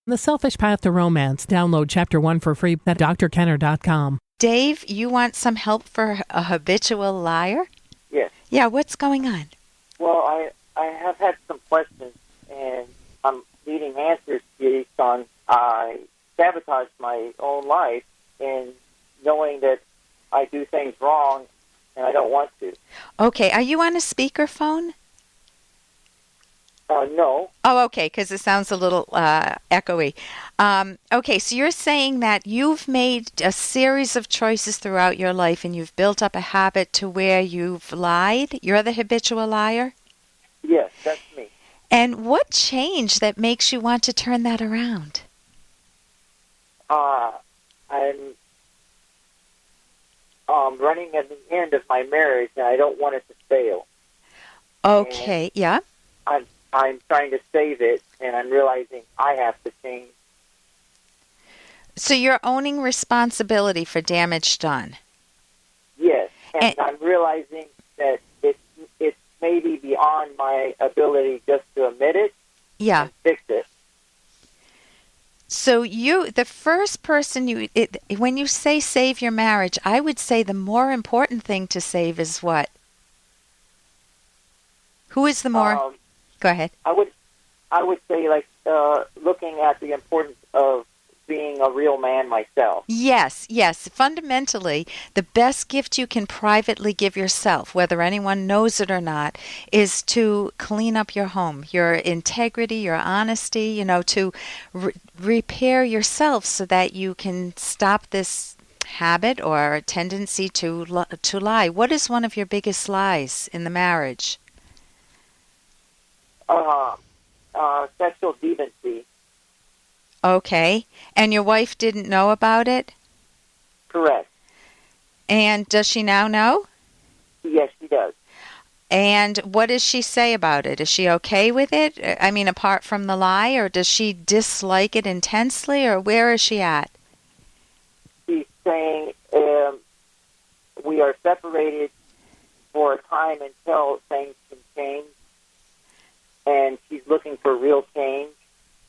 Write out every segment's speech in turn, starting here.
The Selfish Path to Romance. Download Chapter 1 for free at drkenner.com. Dave, you want some help for a habitual liar? Yes. Yeah, what's going on? Well, I have had some questions, and I'm needing answers based on I sabotage my own life in knowing that I do things wrong and I don't want to. Okay, are you on a speakerphone? No. Oh, okay, because it sounds a little echoey. Okay, so you're saying that you've made a series of choices throughout your life and you've built up a habit to where you've lied? You're the habitual liar? Yes, that's me. And what changed that makes you want to turn that around? I'm running at the end of my marriage, and I don't want it to fail. Okay, yeah. I'm trying to save it, and I'm realizing I have to change. So you're owning responsibility for damage done? Yes, and I'm realizing that it's maybe beyond my ability just to admit it and fix it. So the first person when you say save your marriage, I would say the more important thing to save is what? Who is the more? Go ahead. I would say looking at the importance of being a real man myself. Yes. Fundamentally, the best gift you can privately give yourself, whether anyone knows it or not, is to clean up your home, your integrity, your honesty, to repair yourself so that you can stop this habit or tendency to lie. What is one of your biggest lies in the marriage? Sexual deviancy. Okay. And your wife didn't know about it? Correct. And does she now know? Yes, she does. And what does she say about it? Is she okay with it? I mean, apart from the lie, or does she dislike it intensely, or where is she at? She's saying we are separated for a time until things can change, and she's looking for real change,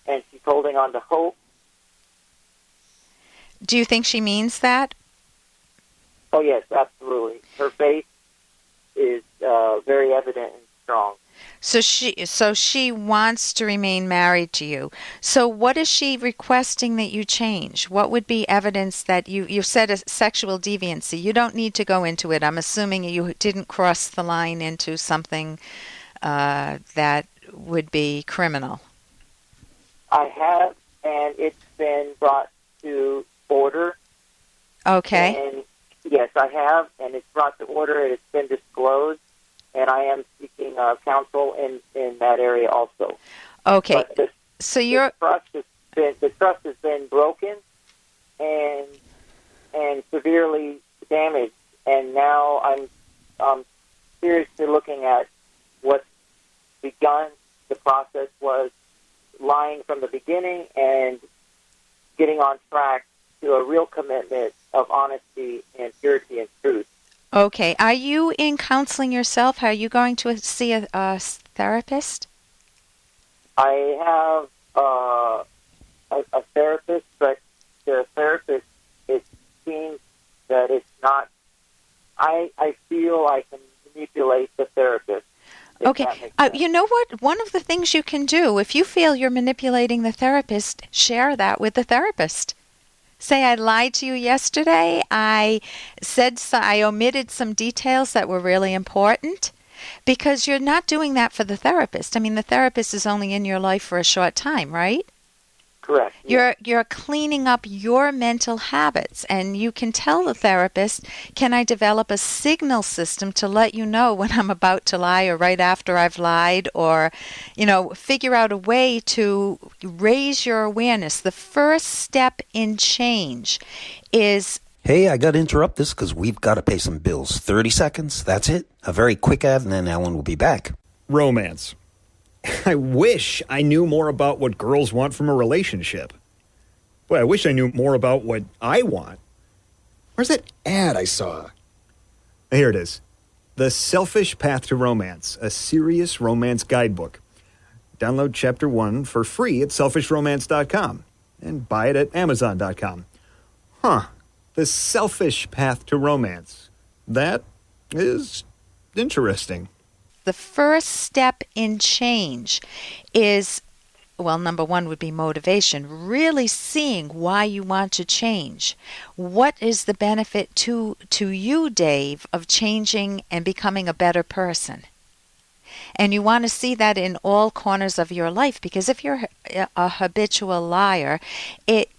and she's holding on to hope. Do you think she means that? Oh, yes, absolutely. Her faith is very evident and strong. So she wants to remain married to you. So what is she requesting that you change? What would be evidence that you said a sexual deviancy? You don't need to go into it. I'm assuming you didn't cross the line into something that would be criminal. I have, and it's been brought to order. Okay. And yes, I have, and it's brought to order, and it's been disclosed, and I am seeking counsel in that area also. Okay. But the trust has been broken and severely damaged, and now I'm seriously looking at what's begun. The process was lying from the beginning and getting on track to a real commitment of honesty and purity and truth. Okay. Are you in counseling yourself? Are you going to see a therapist? I have a therapist, but the therapist, it seems that it's not. I feel I can manipulate the therapist. Okay. You know what? One of the things you can do, if you feel you're manipulating the therapist, share that with the therapist. Say, I lied to you yesterday. I omitted some details that were really important, because you're not doing that for the therapist. I mean, the therapist is only in your life for a short time, right? Correct. You're cleaning up your mental habits, and you can tell the therapist, can I develop a signal system to let you know when I'm about to lie or right after I've lied, or, figure out a way to raise your awareness. The first step in change is... Hey, I got to interrupt this because we've got to pay some bills. 30 seconds, that's it. A very quick ad, and then Alan will be back. Romance. I wish I knew more about what girls want from a relationship. Boy, I wish I knew more about what I want. Where's that ad I saw? Here it is. The Selfish Path to Romance, a serious romance guidebook. Download Chapter 1 for free at selfishromance.com and buy it at amazon.com. The selfish path to romance. That is interesting. The first step in change is, well, number one would be motivation, really seeing why you want to change. What is the benefit to you, Dave, of changing and becoming a better person? And you want to see that in all corners of your life, because if you're a habitual liar,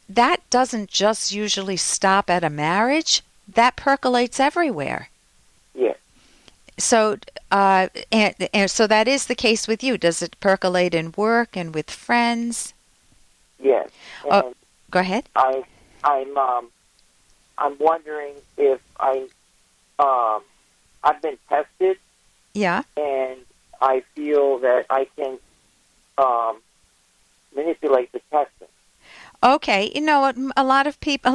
that doesn't just usually stop at a marriage. That percolates everywhere. Yes. So, and so that is the case with you. Does it percolate in work and with friends? Yes. And go ahead. I'm wondering if I've been tested. Yeah. And I feel that I can manipulate the testing. Okay, you know, a lot of people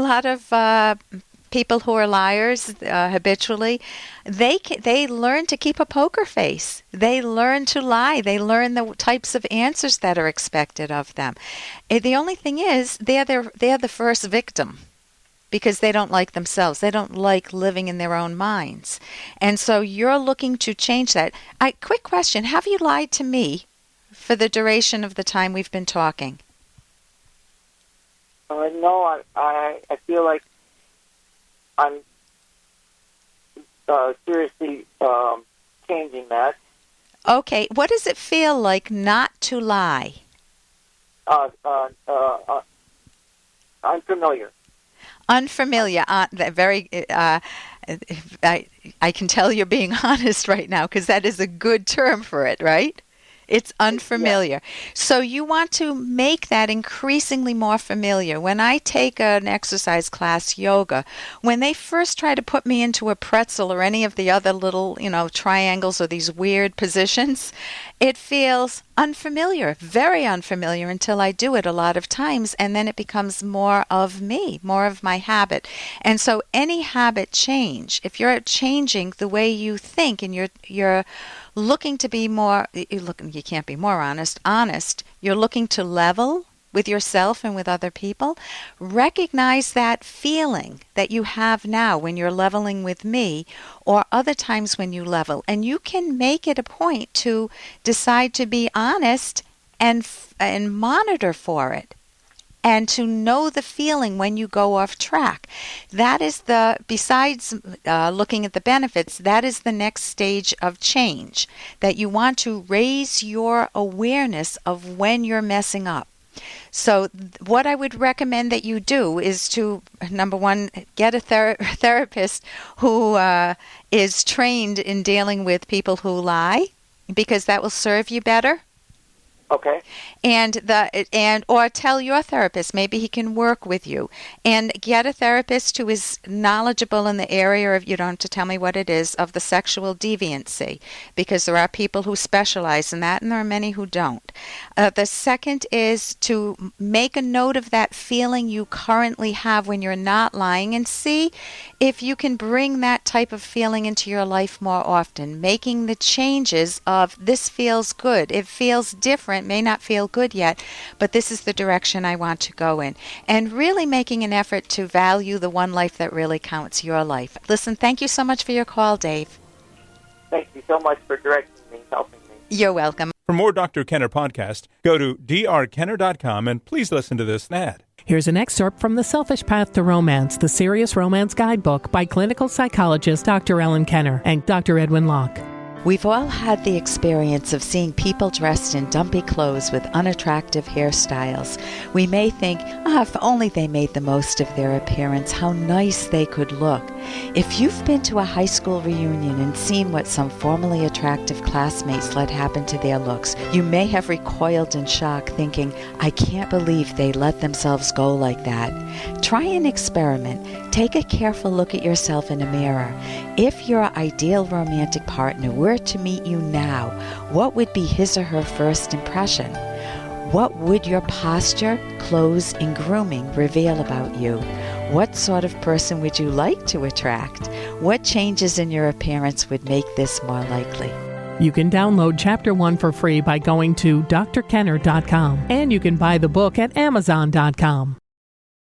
who are liars habitually, they learn to keep a poker face. They learn to lie. They learn the types of answers that are expected of them. The only thing is, they're the first victim, because they don't like themselves. They don't like living in their own minds. And so you're looking to change that. Quick question, have you lied to me for the duration of the time we've been talking? No, I feel like I'm seriously changing that. Okay, what does it feel like not to lie? Unfamiliar. Unfamiliar. I can tell you're being honest right now, because that is a good term for it, right? It's unfamiliar. Yeah. So you want to make that increasingly more familiar. When I take an exercise class, yoga, when they first try to put me into a pretzel or any of the other little, triangles or these weird positions, it feels unfamiliar, very unfamiliar, until I do it a lot of times, and then it becomes more of me, more of my habit. And so any habit change, if you're changing the way you think and you're looking to be more, you can't be more honest, you're looking to level with yourself and with other people, recognize that feeling that you have now when you're leveling with me, or other times when you level, and you can make it a point to decide to be honest and monitor for it, and to know the feeling when you go off track. That is besides looking at the benefits, that is the next stage of change, that you want to raise your awareness of when you're messing up. So what I would recommend that you do is to, number one, get a therapist who is trained in dealing with people who lie, because that will serve you better. Okay. Or tell your therapist, maybe he can work with you, and get a therapist who is knowledgeable in the area of, you don't have to tell me what it is, of the sexual deviancy, because there are people who specialize in that and there are many who don't. The second is to make a note of that feeling you currently have when you're not lying, and see if you can bring that type of feeling into your life more often, making the changes of, this feels good, it feels different, may not feel good yet, but this is the direction I want to go in. And really making an effort to value the one life that really counts, your life. Listen, thank you so much for your call, Dave. Thank you so much for directing me, helping me. You're welcome. For more Dr. Kenner podcast, go to drkenner.com and please listen to this ad. Here's an excerpt from The Selfish Path to Romance, the Serious Romance Guidebook by clinical psychologist Dr. Ellen Kenner and Dr. Edwin Locke. We've all had the experience of seeing people dressed in dumpy clothes with unattractive hairstyles. We may think, if only they made the most of their appearance, how nice they could look. If you've been to a high school reunion and seen what some formerly attractive classmates let happen to their looks, you may have recoiled in shock, thinking, I can't believe they let themselves go like that. Try an experiment. Take a careful look at yourself in a mirror. If your ideal romantic partner were to meet you now, what would be his or her first impression? What would your posture, clothes, and grooming reveal about you? What sort of person would you like to attract? What changes in your appearance would make this more likely? You can download Chapter 1 for free by going to drkenner.com, and you can buy the book at amazon.com.